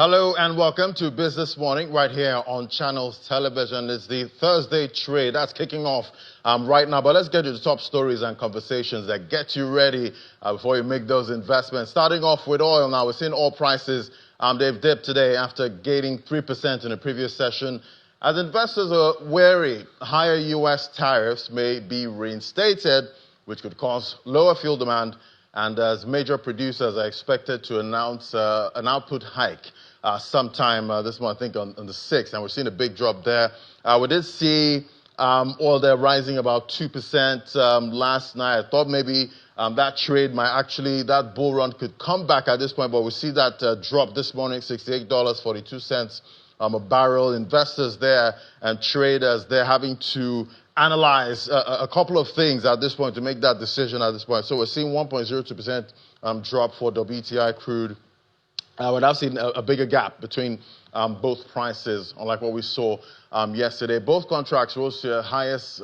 Hello and welcome to Business Morning right here on Channels Television. It's the Thursday trade that's kicking off right now. But let's get to the top stories and conversations that get you ready before you make those investments. Starting off with oil now, we're seeing oil prices. They've dipped today after gaining 3% in the previous session. As investors are wary, higher U.S. tariffs may be reinstated, which could cause lower fuel demand. And as major producers are expected to announce an output hike sometime this month, I think on the 6th, and we're seeing a big drop there. We did see oil there rising about 2% last night. I thought maybe that trade that bull run could come back at this point, but we see that drop this morning, $68.42 a barrel. Investors there and traders, they're having to analyze a couple of things at this point to make that decision at this point. So we're seeing 1.02% drop for WTI crude. We're now seeing a bigger gap between both prices, unlike what we saw yesterday. Both contracts rose to the highest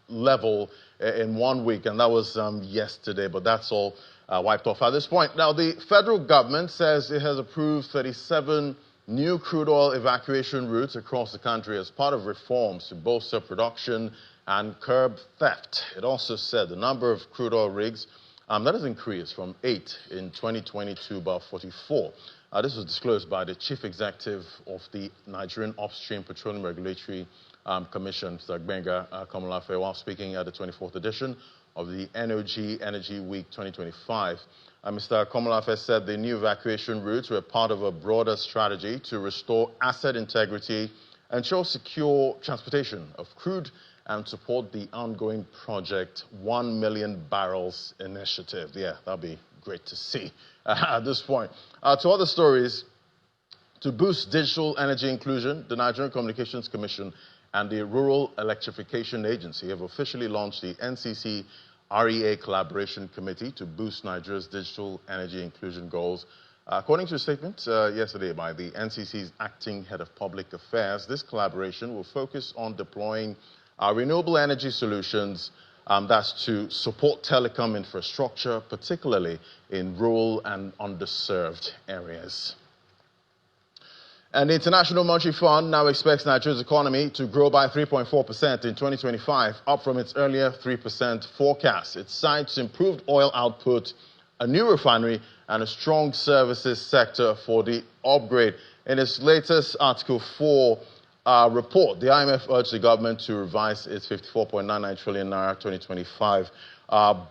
level in 1 week, and that was yesterday, but that's all wiped off at this point. Now, the federal government says it has approved 37 new crude oil evacuation routes across the country as part of reforms to bolster production and curb theft. It also said the number of crude oil rigs that has increased from 8 in 2020 to about 44. This was disclosed by the chief executive of the Nigerian Upstream Petroleum Regulatory Commission, Mr. Benga Komolafe, while speaking at the 24th edition of the NOG Energy Week 2025. Mr. Komolafe said the new evacuation routes were part of a broader strategy to restore asset integrity, ensure secure transportation of crude, and support the ongoing Project 1 Million Barrels initiative. Yeah, that'll be great to see at this point. To other stories, to boost digital energy inclusion, the Nigerian Communications Commission and the Rural Electrification Agency have officially launched the NCC REA Collaboration Committee to boost Nigeria's digital energy inclusion goals. According to a statement yesterday by the NCC's acting head of public affairs, this collaboration will focus on deploying renewable energy solutions that's to support telecom infrastructure, particularly in rural and underserved areas. And the International Monetary Fund now expects Nigeria's economy to grow by 3.4% in 2025, up from its earlier 3% forecast. It cites improved oil output, a new refinery, and a strong services sector for the upgrade. In its latest Article 4 report, the IMF urged the government to revise its 54.99 trillion naira 2025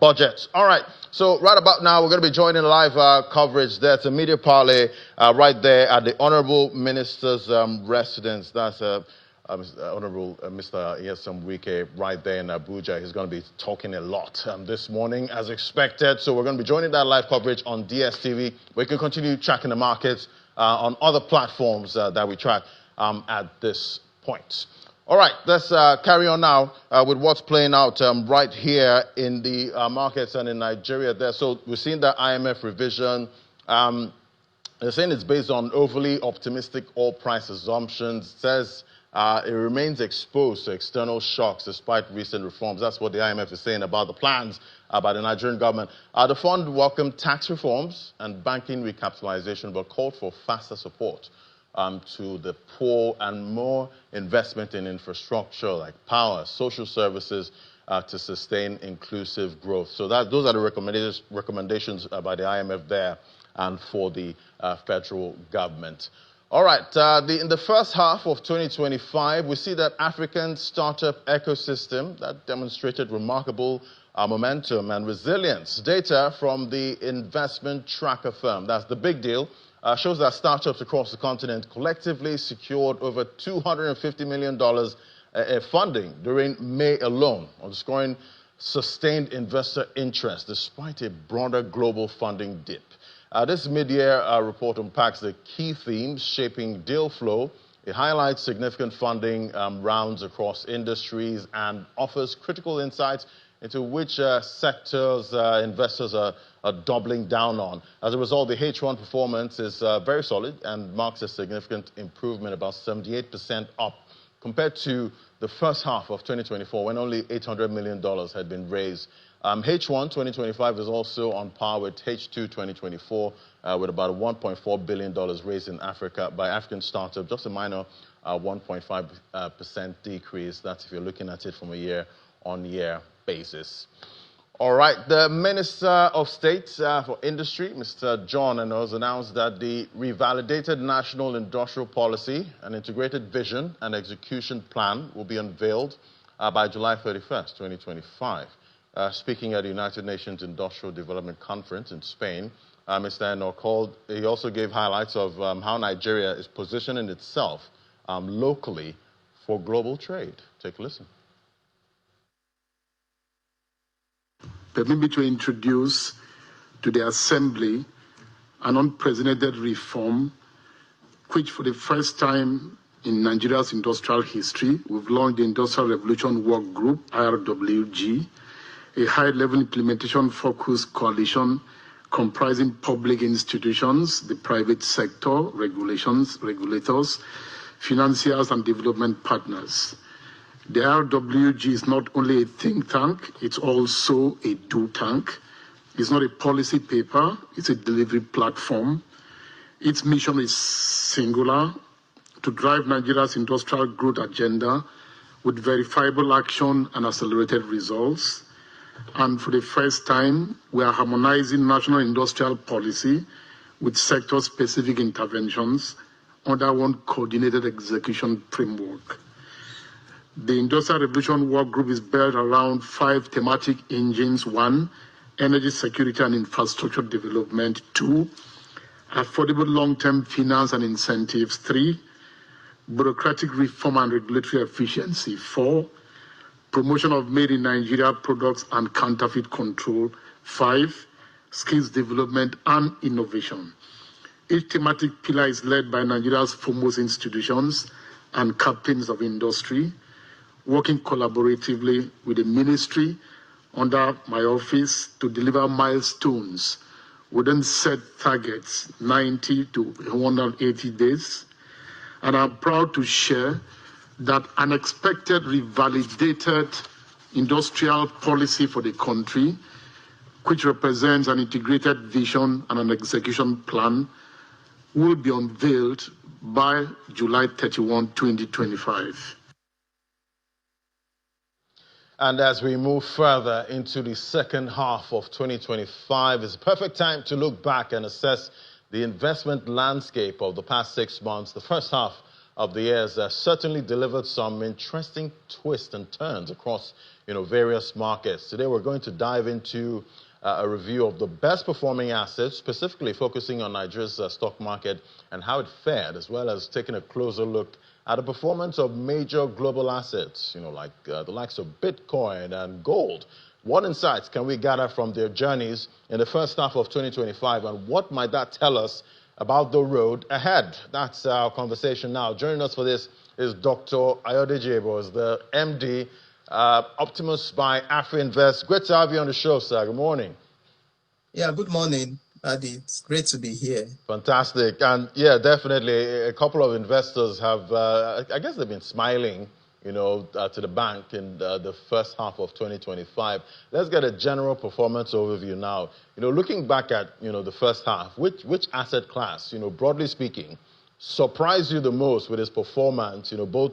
budget. All right, so right about now, we're going to be joining live coverage there. It's a media parlay right there at the Honorable Minister's residence. That's Honorable Mr. Yesam Wike right there in Abuja. He's going to be talking a lot this morning as expected. So we're going to be joining that live coverage on DSTV. We can continue tracking the markets on other platforms that we track at this point. All right, let's carry on now with what's playing out right here in the markets and in Nigeria there. So we're seeing the IMF revision. They're saying it's based on overly optimistic oil price assumptions. It says it remains exposed to external shocks despite recent reforms. That's what the IMF is saying about the plans by the Nigerian government. The fund welcomed tax reforms and banking recapitalization, but called for faster support to the poor and more investment in infrastructure like power, social services to sustain inclusive growth. So those are the recommendations by the IMF there and for the federal government. All right, in the first half of 2025, we see that African startup ecosystem that demonstrated remarkable momentum and resilience. Data from the investment tracker firm, that's the big deal, shows that startups across the continent collectively secured over $250 million funding during May alone, underscoring sustained investor interest despite a broader global funding dip. This mid-year report unpacks the key themes shaping deal flow. It highlights significant funding rounds across industries and offers critical insights into which sectors investors are doubling down on. As a result, the H1 performance is very solid and marks a significant improvement, about 78% up compared to the first half of 2024, when only $800 million had been raised. H1 2025 is also on par with H2 2024, with about $1.4 billion raised in Africa by African startups, just a minor 1.5% decrease. That's if you're looking at it from a year-on-year basis. All right, the Minister of State for Industry, Mr. John Enos, announced that the revalidated National Industrial Policy and Integrated Vision and Execution Plan will be unveiled by July 31st, 2025. Speaking at the United Nations Industrial Development Conference in Spain, Mr. Enos he also gave highlights of how Nigeria is positioning itself locally for global trade. Take a listen. Permit me to introduce to the Assembly an unprecedented reform, which for the first time in Nigeria's industrial history, we've launched the Industrial Revolution Work Group, IRWG, a high-level implementation-focused coalition comprising public institutions, the private sector, regulators, financiers, and development partners. The RWG is not only a think tank, it's also a do tank. It's not a policy paper, it's a delivery platform. Its mission is singular: to drive Nigeria's industrial growth agenda with verifiable action and accelerated results. And for the first time, we are harmonizing national industrial policy with sector-specific interventions under one coordinated execution framework. The Industrial Revolution Work Group is built around 5 thematic engines. 1, energy security and infrastructure development. 2, affordable long-term finance and incentives. 3, bureaucratic reform and regulatory efficiency. 4, promotion of made in Nigeria products and counterfeit control. 5, skills development and innovation. Each thematic pillar is led by Nigeria's foremost institutions and captains of industry, working collaboratively with the ministry under my office to deliver milestones within set targets, 90 to 180 days. And I'm proud to share that an expected revalidated industrial policy for the country, which represents an integrated vision and an execution plan, will be unveiled by July 31, 2025. And as we move further into the second half of 2025, it's a perfect time to look back and assess the investment landscape of the past 6 months. The first half of the year has certainly delivered some interesting twists and turns across various markets. Today we're going to dive into a review of the best performing assets, specifically focusing on Nigeria's stock market and how it fared, as well as taking a closer look at the performance of major global assets, like the likes of Bitcoin and gold. What insights can we gather from their journeys in the first half of 2025, and what might that tell us about the road ahead? That's our conversation now. Joining us for this is Dr. Ayodeji, the MD, Optimus by AfriInvest. Great to have you on the show, sir. Good morning. Yeah, good morning, Adi. It's great to be here. Fantastic. And yeah, definitely a couple of investors have, I guess they've been smiling, to the bank in the first half of 2025. Let's get a general performance overview now. Looking back at, the first half, which asset class, broadly speaking, surprised you the most with its performance, both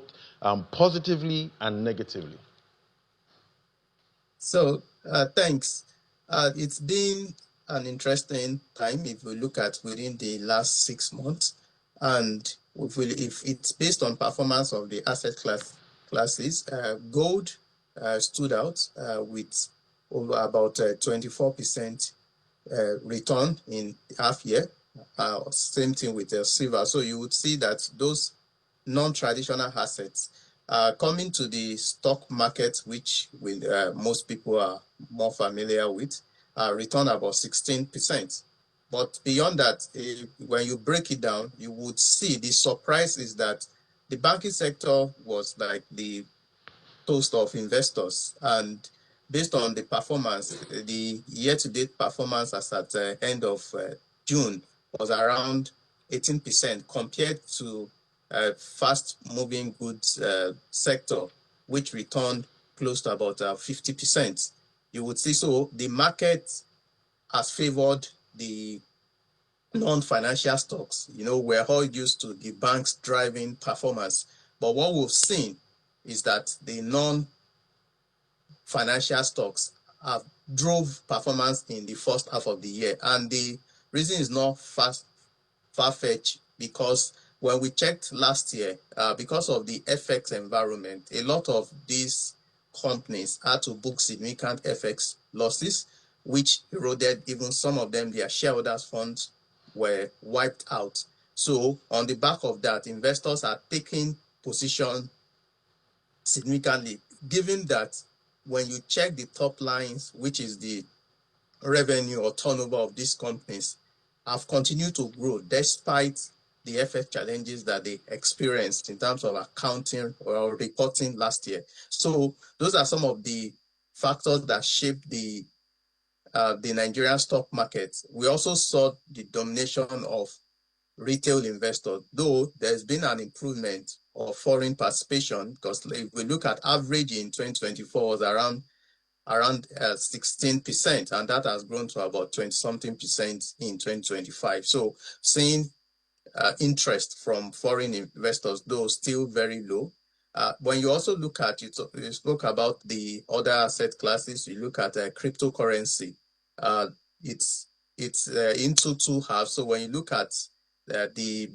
positively and negatively? So, thanks. It's been an interesting time if we look at within the last 6 months, and if it's based on performance of the asset classes, gold stood out with over about 24% return in half year. Same thing with silver. So you would see that those non-traditional assets coming to the stock market, which most people are more familiar with, return about 16%. But beyond that, when you break it down, you would see the surprise is that the banking sector was like the toast of investors. And based on the performance, the year-to-date performance as at the end of June was around 18% compared to fast-moving goods sector, which returned close to about 50%. You would see, so the market has favored the non-financial stocks. We're all used to the banks driving performance, but what we've seen is that the non-financial stocks have drove performance in the first half of the year, and the reason is not far-fetched, because when we checked last year, because of the FX environment, a lot of these companies had to book significant FX losses, which eroded even some of them, their shareholders' funds were wiped out. So on the back of that, investors are taking position significantly, given that when you check the top lines, which is the revenue or turnover of these companies, have continued to grow despite the FX challenges that they experienced in terms of accounting or reporting last year. So those are some of the factors that shaped the Nigerian stock market. We also saw the domination of retail investors, though there's been an improvement of foreign participation, because if we look at average in 2024 was around 16%, and that has grown to about 20-something% in 2025. So seeing interest from foreign investors, though still very low. When you also look at, you spoke about the other asset classes, you look at cryptocurrency, it's into two halves. So when you look at the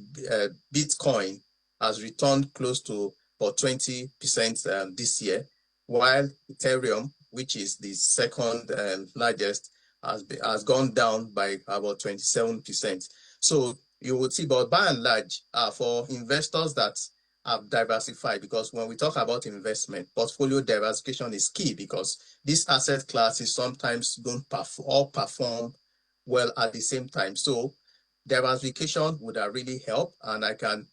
Bitcoin has returned close to about 20% this year, while Ethereum, which is the second largest, has gone down by about 27%. So you would see, but by and large, for investors that have diversified, because when we talk about investment, portfolio diversification is key, because these asset classes sometimes don't all perform well at the same time. So diversification would have really helped, and I can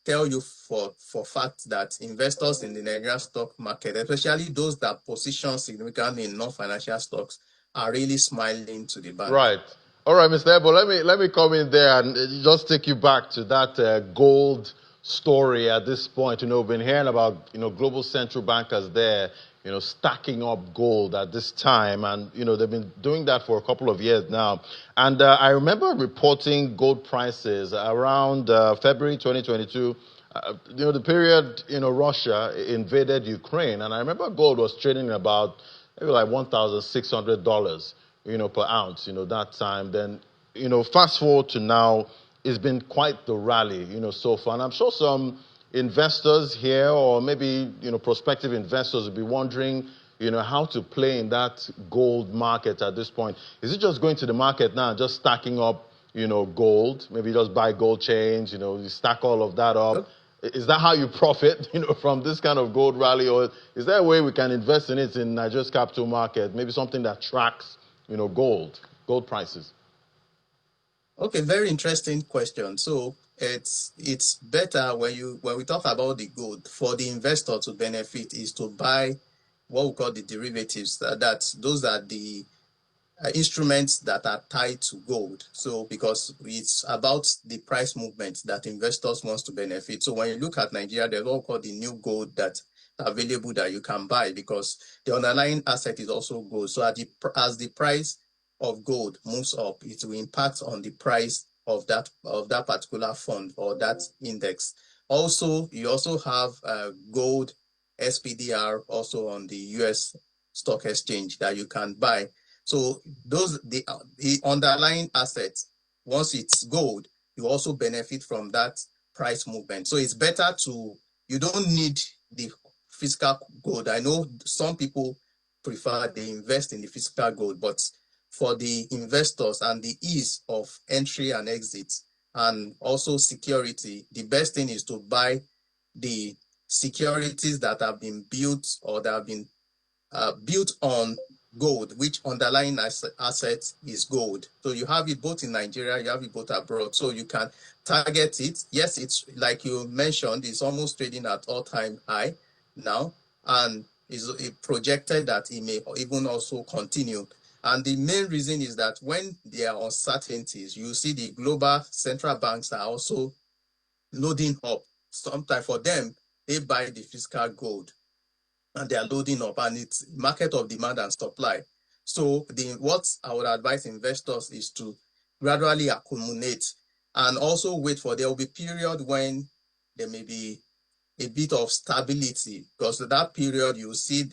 tell you for fact that investors in the Nigerian stock market, especially those that position significantly in non-financial stocks, are really smiling to the bank. Right. All right, Mr. Ebo, let me come in there and just take you back to that gold story at this point. We've been hearing about, global central bankers there, stacking up gold at this time. And, they've been doing that for a couple of years now. And I remember reporting gold prices around February 2022, the period, Russia invaded Ukraine. And I remember gold was trading about maybe like $1,600. Per ounce, that time. Then, fast forward to now, it's been quite the rally, so far. And I'm sure some investors here, or maybe, prospective investors, will be wondering, how to play in that gold market at this point. Is it just going to the market now and just stacking up, gold? Maybe just buy gold chains, you stack all of that up. Is that how you profit, from this kind of gold rally? Or is there a way we can invest in it in Nigeria's capital market? Maybe something that tracks gold prices? Okay, very interesting question. So it's better when we talk about the gold, for the investor to benefit is to buy what we call the derivatives. Those are the instruments that are tied to gold. So because it's about the price movement that investors wants to benefit. So when you look at Nigeria, there's what we call the new gold that available that you can buy, because the underlying asset is also gold. So as the price of gold moves up, it will impact on the price of that particular fund or that index. Also, you also have gold SPDR also on the US stock exchange that you can buy. So the underlying assets, once it's gold, you also benefit from that price movement. So it's better you don't need the physical gold. I know some people prefer they invest in the physical gold, but for the investors and the ease of entry and exit, and also security, the best thing is to buy the securities that have been built or that have been built on gold, which underlying asset is gold. So you have it both in Nigeria, you have it both abroad, so you can target it. Yes, it's like you mentioned, it's almost trading at all-time high now, and is projected that it may even also continue. And the main reason is that when there are uncertainties, you see the global central banks are also loading up sometimes for them, they buy the physical gold and they are loading up, and it's market of demand and supply. So what I would advise investors is to gradually accumulate and also wait for, there will be period when there may be a bit of stability, because that period you see,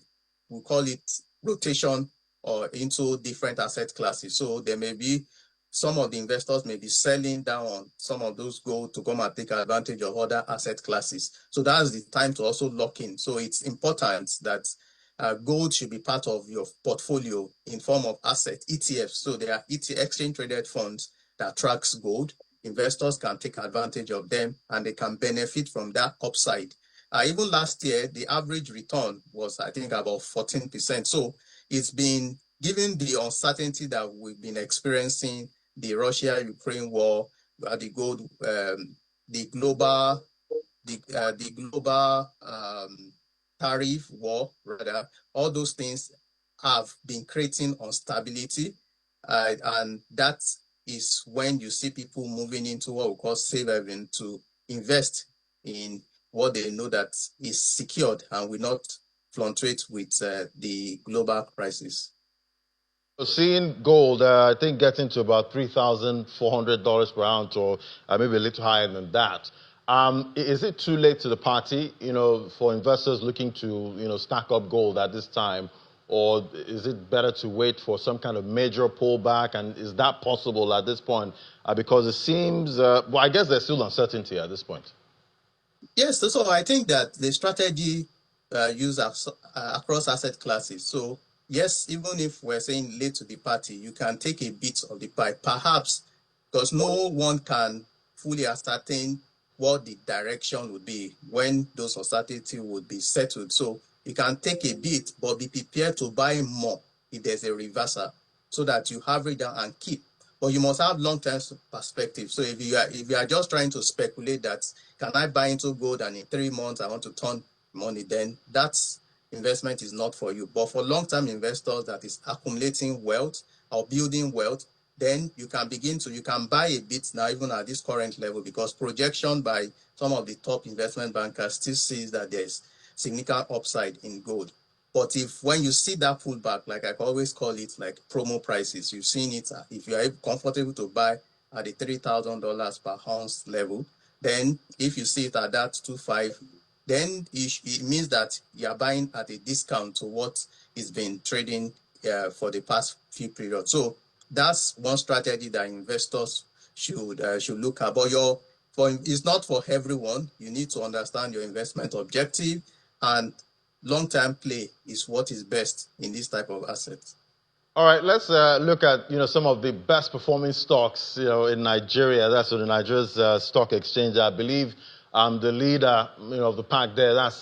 we call it rotation or into different asset classes. So there may be some of the investors may be selling down on some of those gold to come and take advantage of other asset classes. So that's the time to also lock in. So it's important that gold should be part of your portfolio in form of asset ETFs. So there are exchange traded funds that tracks gold. Investors can take advantage of them and they can benefit from that upside. Even last year, the average return was, I think, about 14%. So it's been, given the uncertainty that we've been experiencing, the Russia-Ukraine war, the global tariff war, rather, all those things have been creating instability, and that is when you see people moving into what we call safe haven to invest in what they know that is secured and will not fluctuate with the global crisis. So seeing gold, I think getting to about $3,400 per ounce, or maybe a little higher than that. Is it too late to the party, for investors looking to, stack up gold at this time? Or is it better to wait for some kind of major pullback? And is that possible at this point? Because it seems, well, I guess there's still uncertainty at this point. Yes, so I think that the strategy used across asset classes. So yes, even if we're saying late to the party, you can take a bit of the pie, perhaps, because no one can fully ascertain what the direction would be when those uncertainty would be settled. So you can take a bit, but be prepared to buy more if there's a reversal, so that you have it down and keep. But you must have long-term perspective. So if you are just trying to speculate that, can I buy into gold and in 3 months I want to turn money, then that investment is not for you. But for long-term investors that is accumulating wealth or building wealth, then you can buy a bit now, even at this current level, because projection by some of the top investment bankers still says that there's significant upside in gold. But when you see that pullback, like I always call it, like promo prices, you've seen it. If you are comfortable to buy at the $3,000 per ounce level, then if you see it at that 2.5, then it means that you are buying at a discount to what is been trading for the past few periods. So that's one strategy that investors should look at. But it's not for everyone. You need to understand your investment objective, and long-term play is what is best in this type of assets. All right, let's look at some of the best performing stocks in Nigeria. That's the Nigeria's stock exchange. I believe the leader of the pack there. That's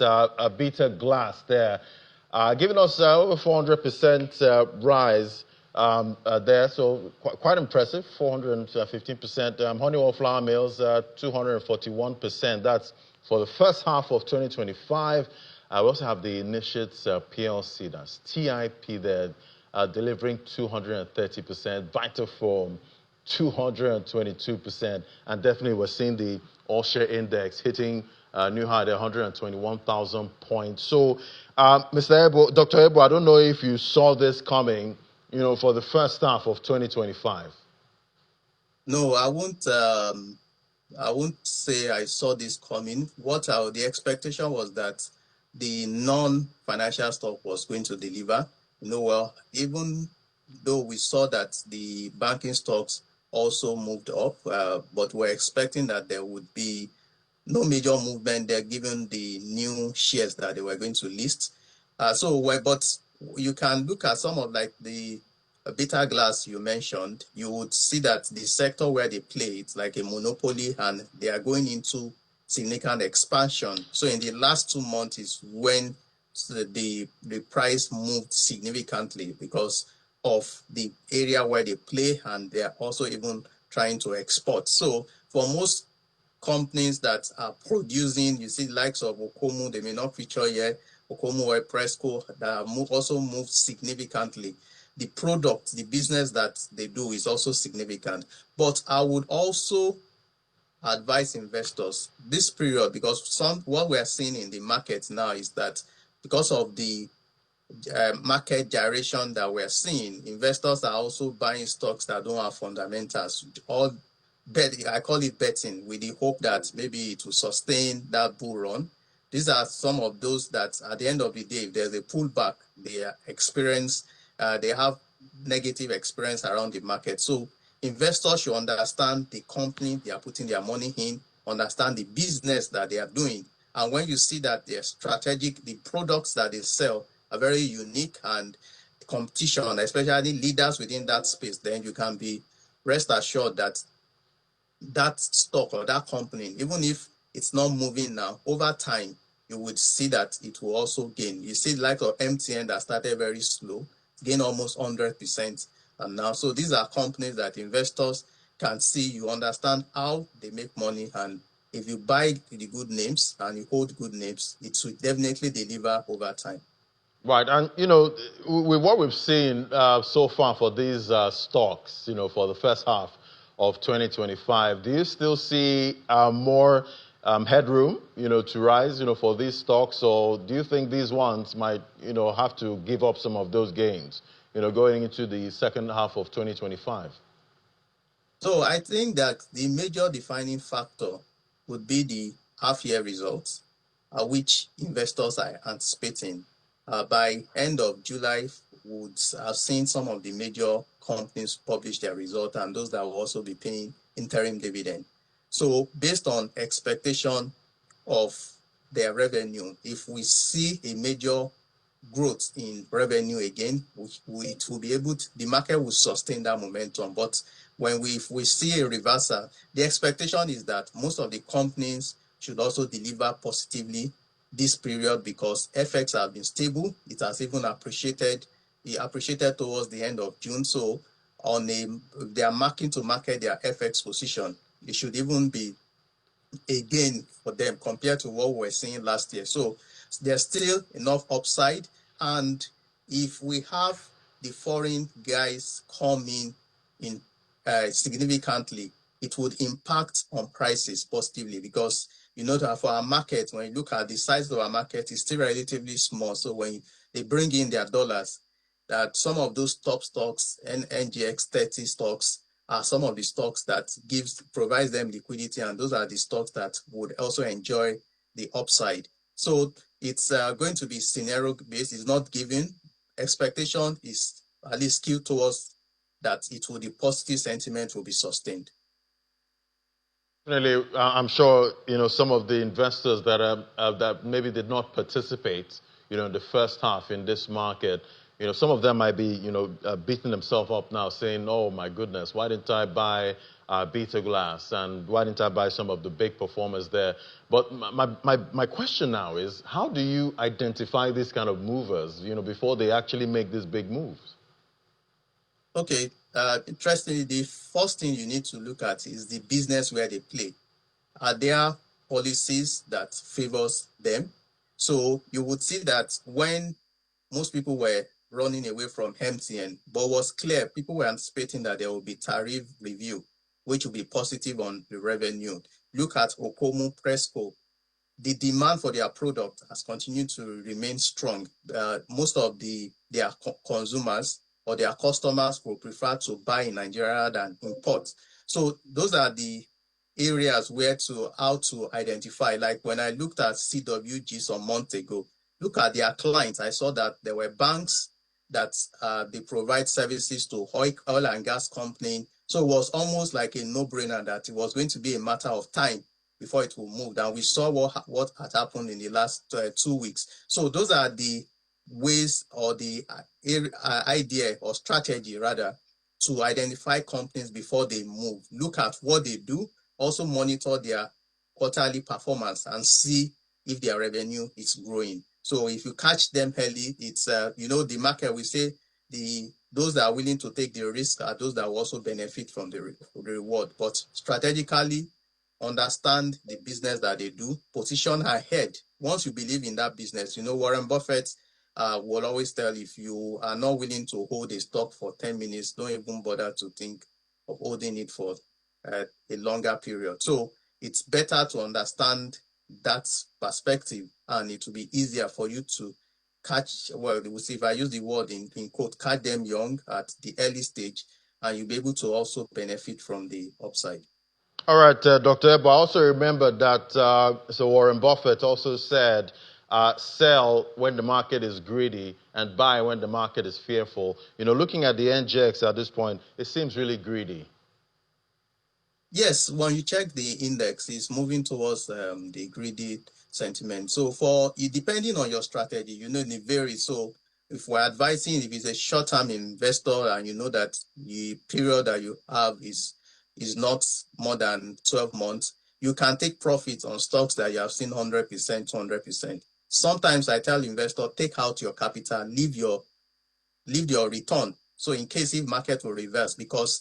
Beta Glass there, giving us over 400% rise there. So quite impressive, 415%. Honeywell Flour Mills 241%. That's for the first half of 2025. We also have the Initiates PLC, that's TIP there, delivering 230%, Vitafoam 222%, and definitely we're seeing the all-share index hitting new high at 121,000 points. So, Mr. Ebo, Dr. Ebo, I don't know if you saw this coming, for the first half of 2025. No, I won't say I saw this coming. The expectation was that the non-financial stock was going to deliver. Well, even though we saw that the banking stocks also moved up, but we're expecting that there would be no major movement there given the new shares that they were going to list. But you can look at some of like the Beta Glass you mentioned. You would see that the sector where they play, it's like a monopoly, and they are going into significant expansion. So in the last 2 months is when the price moved significantly because of the area where they play, and they are also even trying to export. So for most companies that are producing, you see likes of Okomu, they may not feature here, Okomu or Presco, that also moved significantly. The product, the business that they do is also significant. But I would also advise investors this period, because what we are seeing in the market now is that because of the market gyration that we're seeing, investors are also buying stocks that don't have fundamentals. All I call it betting, with the hope that maybe it will sustain that bull run. These are some of those that at the end of the day, if there's a pullback, they have negative experience around the market. So investors should understand the company they are putting their money in, understand the business that they are doing. And when you see that they're strategic, the products that they sell are very unique, and competition, especially leaders within that space, then you can be rest assured that that stock or that company, even if it's not moving now, over time, you would see that it will also gain. You see, like of MTN that started very slow, gain almost 100%. And now, so these are companies that investors can see, you understand how they make money. And if you buy the good names and you hold good names, it will definitely deliver over time. Right, and with what we've seen so far for these stocks, for the first half of 2025, do you still see more headroom, to rise, for these stocks, or do you think these ones might, have to give up some of those gains, going into the second half of 2025? So I think that the major defining factor would be the half-year results, which investors are anticipating. By end of July, would have seen some of the major companies publish their result, and those that will also be paying interim dividend. So based on expectation of their revenue, if we see a major growth in revenue again, it will be able to, the market will sustain that momentum. But if we see a reversal, the expectation is that most of the companies should also deliver positively this period, because FX have been stable. It has even appreciated. It appreciated towards the end of June. So they are marking to market their FX position. It should even be a gain for them compared to what we were seeing last year. So there's still enough upside. And if we have the foreign guys coming in significantly, it would impact on prices positively, because that for our market, when you look at the size of our market, it's still relatively small. So when they bring in their dollars, that some of those top stocks and NGX 30 stocks are some of the stocks that provides them liquidity, and those are the stocks that would also enjoy the upside. So it's going to be scenario based. It's not given. Expectation is at least skewed towards that the positive sentiment will be sustained. Definitely, I'm sure some of the investors that maybe did not participate, in the first half in this market, some of them might be beating themselves up now, saying, "Oh my goodness, why didn't I buy Beta Glass, and why didn't I buy some of the big performers there?" But my question now is, how do you identify these kind of movers, before they actually make these big moves? Okay. Interestingly, the first thing you need to look at is the business where they play. Are there policies that favors them? So you would see that when most people were running away from MTN, but was clear, people were anticipating that there will be tariff review, which will be positive on the revenue. Look at Okomu Presco. The demand for their product has continued to remain strong. Most of their consumers or their customers will prefer to buy in Nigeria than import. So those are the areas how to identify. Like when I looked at CWG some months ago, look at their clients. I saw that there were banks that they provide services to oil and gas company. So it was almost like a no-brainer that it was going to be a matter of time before it will move. And we saw what had happened in the last 2 weeks. So those are the ways, or the idea or strategy rather, to identify companies before they move. Look at what they do. Also monitor their quarterly performance and see if their revenue is growing. So if you catch them early, it's the market, we say those that are willing to take the risk are those that will also benefit from the reward. But strategically, understand the business that they do, position ahead. Once you believe in that business, Warren Buffett will always tell, if you are not willing to hold a stock for 10 minutes, don't even bother to think of holding it for a longer period. So it's better to understand that perspective, and it will be easier for you to catch, well, we'll see if I use the word in quote, catch them young at the early stage, and you'll be able to also benefit from the upside. All right, Dr. Ebo, I also remember that so Warren Buffett also said, sell when the market is greedy and buy when the market is fearful. You know, looking at the NGX at this point, it seems really greedy. Yes, when you check the index, it's moving towards the greedy sentiment. So for depending on your strategy, you know, it varies. So if we're advising, if it's a short-term investor and you know that the period that you have is not more than 12 months, you can take profit on stocks that you have seen 100%, 200%. Sometimes I tell investors, take out your capital, leave your return. So in case if market will reverse, because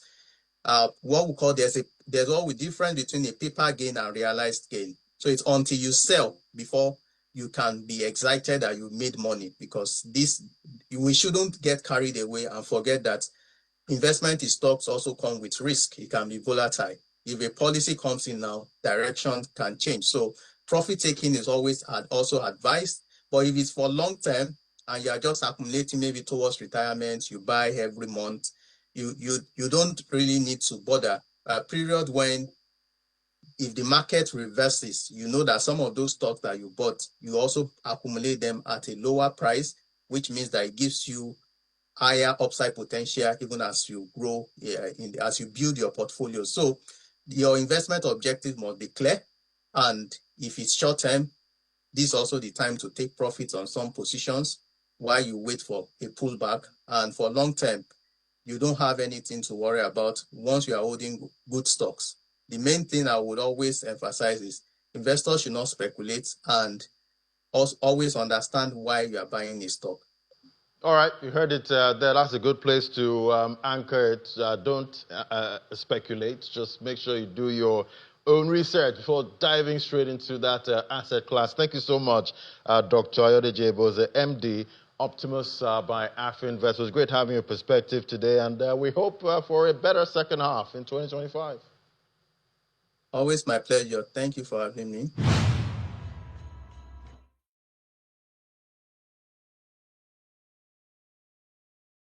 what we call there's always difference between a paper gain and realized gain. So it's until you sell before you can be excited that you made money, because we shouldn't get carried away and forget that investment in stocks also come with risk. It can be volatile. If a policy comes in now, direction can change. So profit taking is always also advised. But if it's for long term and you are just accumulating maybe towards retirement, you buy every month, you don't really need to bother. A period when if the market reverses, you know that some of those stocks that you bought, you also accumulate them at a lower price, which means that it gives you higher upside potential even as you grow, as you build your portfolio. So your investment objective must be clear. And if it's short term, this is also the time to take profits on some positions while you wait for a pullback. And for long term, you don't have anything to worry about once you are holding good stocks. The main thing I would always emphasize is investors should not speculate, and also always understand why you are buying a stock. All right, you heard it there. That's a good place to anchor it. Don't speculate. Just make sure you do your own research before diving straight into that asset class. Thank you so much, Dr. Ayodeji, MD, Optimus by AfroInvest. It was great having your perspective today, and we hope for a better second half in 2025. Always my pleasure. Thank you for having me.